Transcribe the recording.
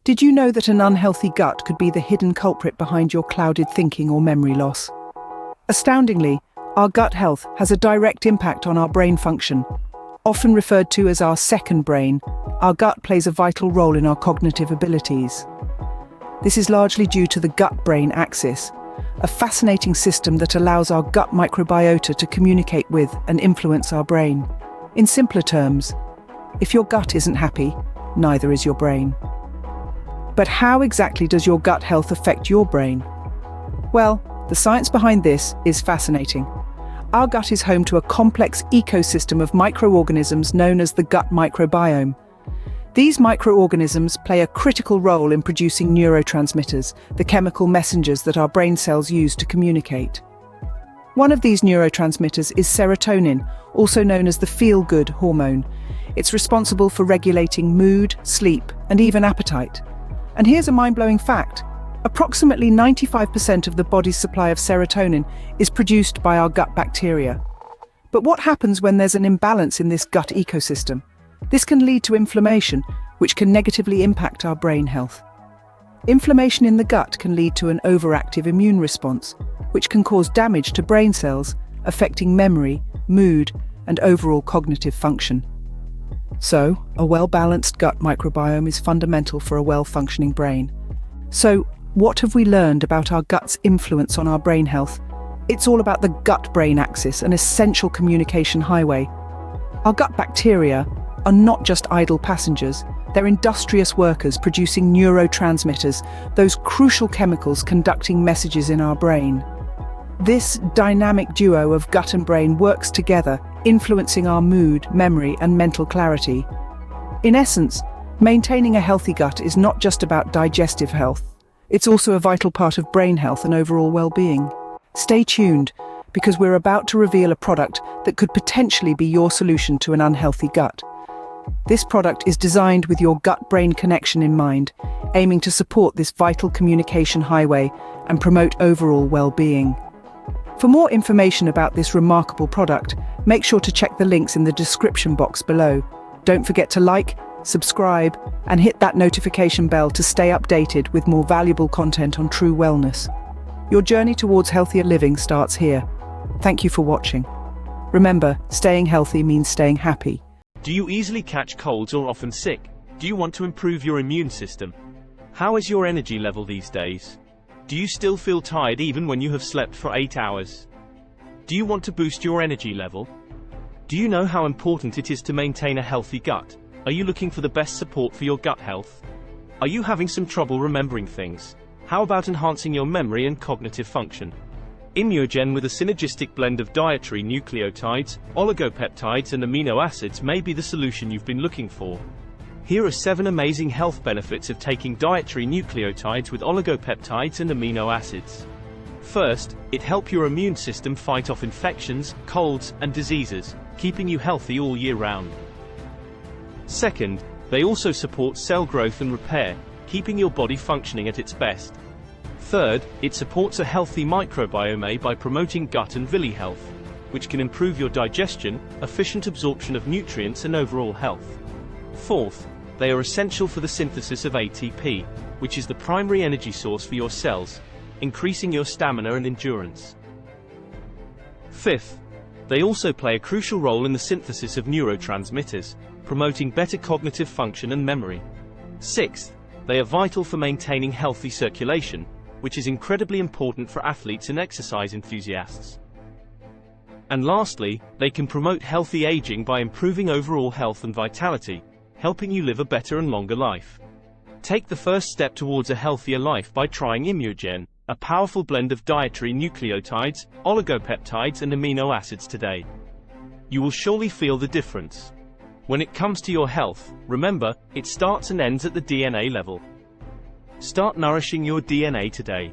Did you know that an unhealthy gut could be the hidden culprit behind your clouded thinking or memory loss? Astoundingly, our gut health has a direct impact on our brain function. Often referred to as our second brain, our gut plays a vital role in our cognitive abilities. This is largely due to the gut-brain axis, a fascinating system that allows our gut microbiota to communicate with and influence our brain. In simpler terms, if your gut isn't happy, neither is your brain. But how exactly does your gut health affect your brain? Well, the science behind this is fascinating. Our gut is home to a complex ecosystem of microorganisms known as the gut microbiome. These microorganisms play a critical role in producing neurotransmitters, the chemical messengers that our brain cells use to communicate. One of these neurotransmitters is serotonin, also known as the feel-good hormone. It's responsible for regulating mood, sleep, and even appetite. And here's a mind-blowing fact. Approximately 95% of the body's supply of serotonin is produced by our gut bacteria. But what happens when there's an imbalance in this gut ecosystem? This can lead to inflammation, which can negatively impact our brain health. Inflammation in the gut can lead to an overactive immune response, which can cause damage to brain cells, affecting memory, mood, and overall cognitive function. So, a well-balanced gut microbiome is fundamental for a well-functioning brain. So, what have we learned about our gut's influence on our brain health? It's all about the gut-brain axis, an essential communication highway. Our gut bacteria are not just idle passengers, they're industrious workers producing neurotransmitters, those crucial chemicals conducting messages in our brain. This dynamic duo of gut and brain works together, influencing our mood, memory, and mental clarity. In essence, maintaining a healthy gut is not just about digestive health, it's also a vital part of brain health and overall well-being. Stay tuned, because we're about to reveal a product that could potentially be your solution to an unhealthy gut. This product is designed with your gut-brain connection in mind, aiming to support this vital communication highway and promote overall well-being. For more information about this remarkable product, make sure to check the links in the description box below. Don't forget to like, subscribe, and hit that notification bell to stay updated with more valuable content on true wellness. Your journey towards healthier living starts here. Thank you for watching. Remember, staying healthy means staying happy. Do you easily catch colds or often sick? Do you want to improve your immune system? How is your energy level these days? Do you still feel tired even when you have slept for 8 hours? Do you want to boost your energy level? Do you know how important it is to maintain a healthy gut? Are you looking for the best support for your gut health? Are you having some trouble remembering things? How about enhancing your memory and cognitive function? Immunogen, with a synergistic blend of dietary nucleotides, oligopeptides and amino acids, may be the solution you've been looking for. Here are 7 amazing health benefits of taking dietary nucleotides with oligopeptides and amino acids. First, it helps your immune system fight off infections, colds, and diseases, keeping you healthy all year round. Second, they also support cell growth and repair, keeping your body functioning at its best. Third, it supports a healthy microbiome by promoting gut and villi health, which can improve your digestion, efficient absorption of nutrients, and overall health. Fourth, they are essential for the synthesis of ATP, which is the primary energy source for your cells, increasing your stamina and endurance. Fifth, they also play a crucial role in the synthesis of neurotransmitters, promoting better cognitive function and memory. Sixth, they are vital for maintaining healthy circulation, which is incredibly important for athletes and exercise enthusiasts. And lastly, they can promote healthy aging by improving overall health and vitality, helping you live a better and longer life. Take the first step towards a healthier life by trying Immunogen, a powerful blend of dietary nucleotides, oligopeptides and amino acids today. You will surely feel the difference. When it comes to your health, remember, it starts and ends at the DNA level. Start nourishing your DNA today.